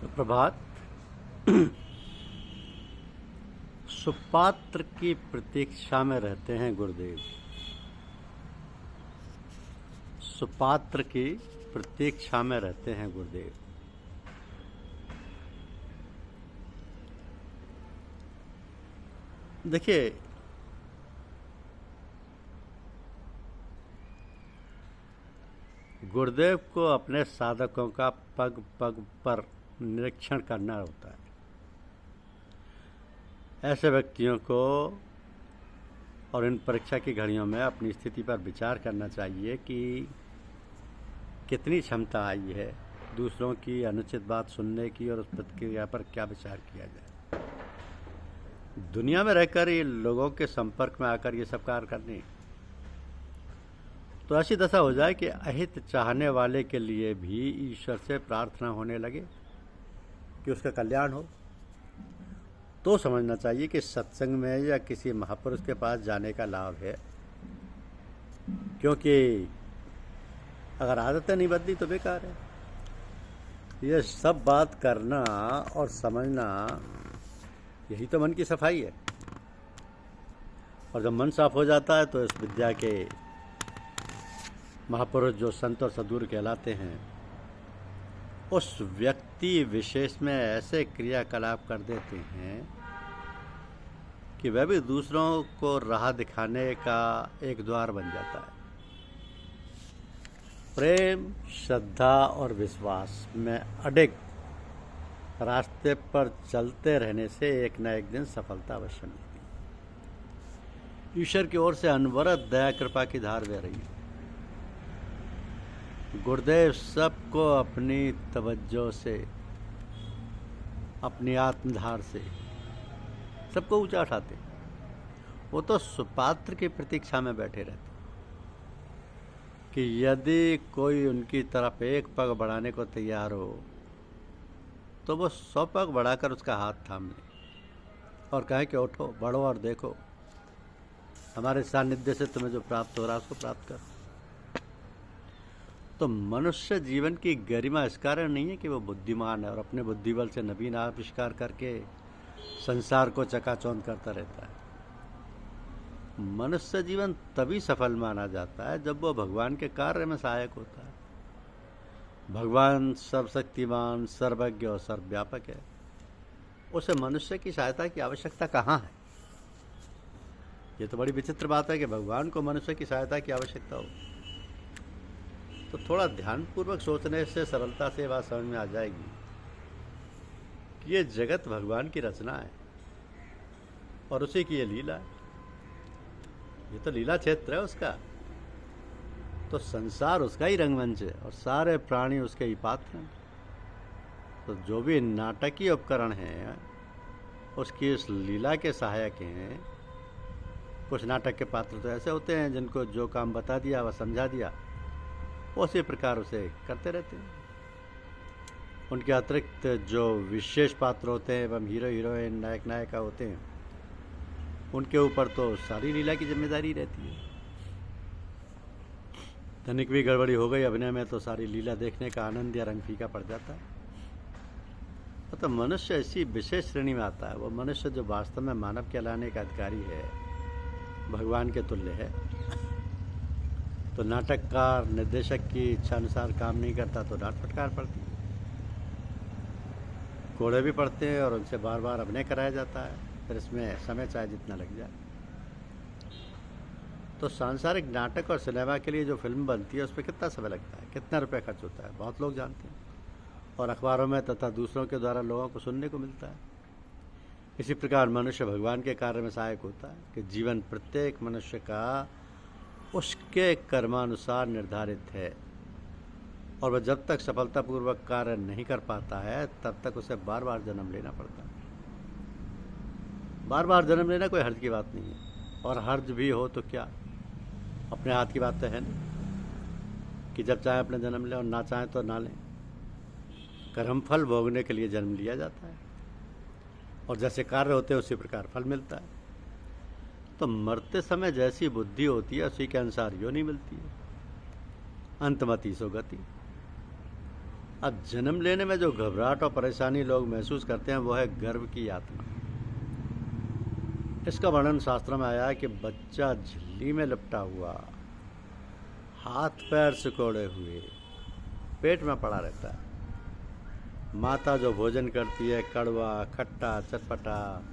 सुप्रभात। सुपात्र की प्रतीक्षा में रहते हैं गुरुदेव। सुपात्र की प्रतीक्षा में रहते हैं गुरुदेव। देखिए, गुरुदेव को अपने साधकों का पग पग पर निरीक्षण करना होता है। ऐसे व्यक्तियों को और इन परीक्षा की घड़ियों में अपनी स्थिति पर विचार करना चाहिए कि कितनी क्षमता आई है दूसरों की अनुचित बात सुनने की और उस प्रतिक्रिया पर क्या विचार किया जाए। दुनिया में रहकर ये लोगों के संपर्क में आकर ये सब कार्य करने तो ऐसी दशा हो जाए कि अहित चाहने वाले के लिए भी ईश्वर से प्रार्थना होने लगे कि उसका कल्याण हो। तो समझना चाहिए कि सत्संग में या किसी महापुरुष के पास जाने का लाभ है, क्योंकि अगर आदतें नहीं बदली तो बेकार है। ये सब बात करना और समझना, यही तो मन की सफाई है। और जब मन साफ हो जाता है तो इस विद्या के महापुरुष जो संत और सद्गुरु कहलाते हैं, उस व्यक्ति विशेष में ऐसे क्रियाकलाप कर देते हैं कि वह भी दूसरों को राह दिखाने का एक द्वार बन जाता है। प्रेम, श्रद्धा और विश्वास में अडिग रास्ते पर चलते रहने से एक न एक दिन सफलता अवश्य मिलती है। ईश्वर की ओर से अनवरत दया कृपा की धार बह रही है। गुरुदेव सबको अपनी तवज्जो से, अपनी आत्मधार से सबको ऊंचा उठाते। वो तो सुपात्र की प्रतीक्षा में बैठे रहते कि यदि कोई उनकी तरफ एक पग बढ़ाने को तैयार हो तो वो 100 पग बढ़ाकर उसका हाथ थाम ले और कहे कि उठो, बढ़ो और देखो, हमारे सानिध्य से तुम्हें जो प्राप्त हो रहा है उसको प्राप्त करो। तो मनुष्य जीवन की गरिमा इस कारण नहीं है कि वो बुद्धिमान है और अपने बुद्धिबल से नवीन आविष्कार करके संसार को चकाचौंध करता रहता है। मनुष्य जीवन तभी सफल माना जाता है जब वो भगवान के कार्य में सहायक होता है। भगवान सर्वशक्तिमान, सर्वज्ञ और सर्वव्यापक है। उसे मनुष्य की सहायता की आवश्यकता कहाँ है? ये तो बड़ी विचित्र बात है कि भगवान को मनुष्य की सहायता की आवश्यकता हो। तो थोड़ा ध्यानपूर्वक सोचने से सरलता से बात समझ में आ जाएगी कि ये जगत भगवान की रचना है और उसी की ये लीला है। ये तो लीला क्षेत्र है उसका। तो संसार उसका ही रंगमंच है और सारे प्राणी उसके ही पात्र हैं। तो जो भी नाटकीय उपकरण हैं उसकी इस लीला के सहायक हैं। कुछ नाटक के पात्र तो ऐसे होते हैं जिनको जो काम बता दिया वह समझा दिया, उसी प्रकार उसे करते रहते हैं। उनके अतिरिक्त जो विशेष पात्र होते हैं एवं हीरो हीरोइन, नायक नायिका होते हैं, उनके ऊपर तो सारी लीला की जिम्मेदारी रहती है। तनिक भी गड़बड़ी हो गई अभिनय में तो सारी लीला देखने का आनंद या रंग फीका पड़ जाता है। तो मनुष्य इसी विशेष श्रेणी में आता है। वो मनुष्य जो वास्तव में मानव कहलाने का अधिकारी है, भगवान के तुल्य है। तो नाटककार निर्देशक की इच्छा अनुसार काम नहीं करता तो डांट फटकार पड़ती है, कोड़े भी पड़ते हैं और उनसे बार बार अभिनय कराया जाता है। फिर इसमें समय चाहे जितना लग जाए। तो सांसारिक नाटक और सिनेमा के लिए जो फिल्म बनती है उस पर कितना समय लगता है, कितना रुपया खर्च होता है, बहुत लोग जानते हैं और अखबारों में तथा दूसरों के द्वारा लोगों को सुनने को मिलता है। इसी प्रकार मनुष्य भगवान के कार्य में सहायक होता है कि जीवन प्रत्येक मनुष्य का उसके कर्मानुसार निर्धारित है और वह जब तक सफलतापूर्वक कार्य नहीं कर पाता है तब तक उसे बार बार जन्म लेना पड़ता है। बार बार जन्म लेना कोई हर्ज की बात नहीं है, और हर्ज भी हो तो क्या, अपने हाथ की बात तो है नहीं कि जब चाहे अपने जन्म लें और ना चाहे तो ना लें। कर्मफल भोगने के लिए जन्म लिया जाता है और जैसे कार्य होते हैं उसी प्रकार फल मिलता है। तो मरते समय जैसी बुद्धि होती है उसी के अनुसार योनि मिलती है। अंतमति सो गति। अब जन्म लेने में जो घबराहट और परेशानी लोग महसूस करते हैं वो है गर्भ की यातना। इसका वर्णन शास्त्र में आया है कि बच्चा झिल्ली में लिपटा हुआ, हाथ पैर सिकोड़े हुए पेट में पड़ा रहता है। माता जो भोजन करती है, कड़वा, खट्टा, चटपटा,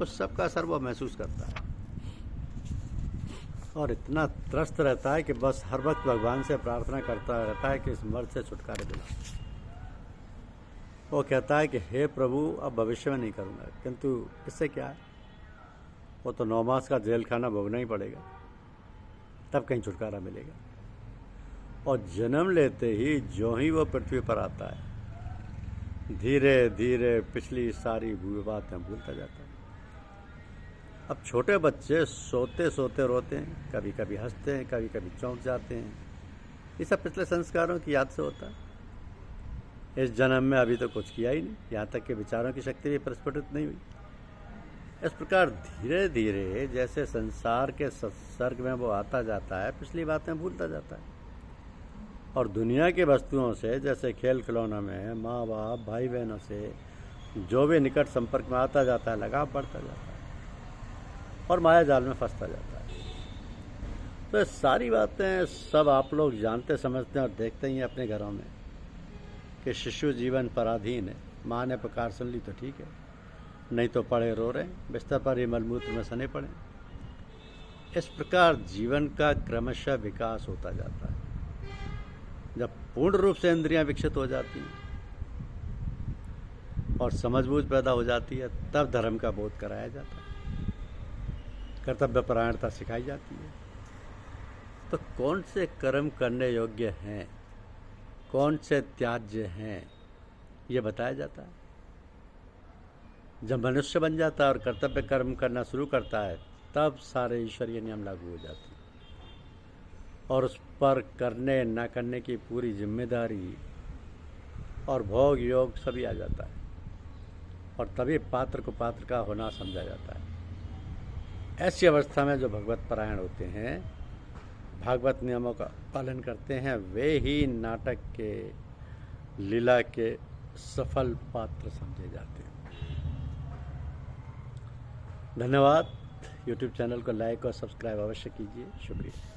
उस सब का असर वो महसूस करता है और इतना त्रस्त रहता है कि बस हर वक्त भगवान से प्रार्थना करता रहता है कि इस मर्द से छुटकारे दिला। वो कहता है कि हे प्रभु, अब भविष्य में नहीं करूँगा, किंतु इससे क्या है, वो तो 9 मास का जेल खाना भोगना ही पड़ेगा, तब कहीं छुटकारा मिलेगा। और जन्म लेते ही जो ही वो पृथ्वी पर आता है, धीरे धीरे पिछली सारी बातें भूलता जाता है। अब छोटे बच्चे सोते सोते रोते हैं, कभी कभी हंसते हैं, कभी कभी चौंक जाते हैं। ये सब पिछले संस्कारों की याद से होता है। इस जन्म में अभी तो कुछ किया ही नहीं, यहाँ तक कि विचारों की शक्ति भी प्रस्फुटित नहीं हुई। इस प्रकार धीरे धीरे जैसे संसार के सत्सर्ग में वो आता जाता है, पिछली बातें भूलता जाता है और दुनिया की वस्तुओं से, जैसे खेल खिलौना में माँ बाप भाई बहनों से जो भी निकट संपर्क में आता जाता है, लगाव बढ़ता जाता है और माया जाल में फंसता जाता है। तो ये सारी बातें सब आप लोग जानते समझते हैं और देखते ही हैं अपने घरों में कि शिशु जीवन पराधीन है। माँ ने पुकार सुन ली तो ठीक है, नहीं तो पड़े रो रहे, बिस्तर पर ही मलमूत्र में सने पड़े। इस प्रकार जीवन का क्रमशः विकास होता जाता है। जब पूर्ण रूप से इंद्रियां विकसित हो जाती हैं और समझबूझ पैदा हो जाती है, तब धर्म का बोध कराया जाता है, कर्तव्य परायणता सिखाई जाती है। तो कौन से कर्म करने योग्य हैं, कौन से त्याज्य हैं, ये बताया जाता है। जब मनुष्य बन जाता है और कर्तव्य कर्म करना शुरू करता है, तब सारे ईश्वरीय नियम लागू हो जाते हैं और उस पर करने न करने की पूरी जिम्मेदारी और भोग योग सभी आ जाता है और तभी पात्र को पात्र का होना समझा जाता है। ऐसी अवस्था में जो भगवत परायण होते हैं, भागवत नियमों का पालन करते हैं, वे ही नाटक के, लीला के सफल पात्र समझे जाते हैं। धन्यवाद। YouTube चैनल को लाइक और सब्सक्राइब अवश्य कीजिए। शुक्रिया।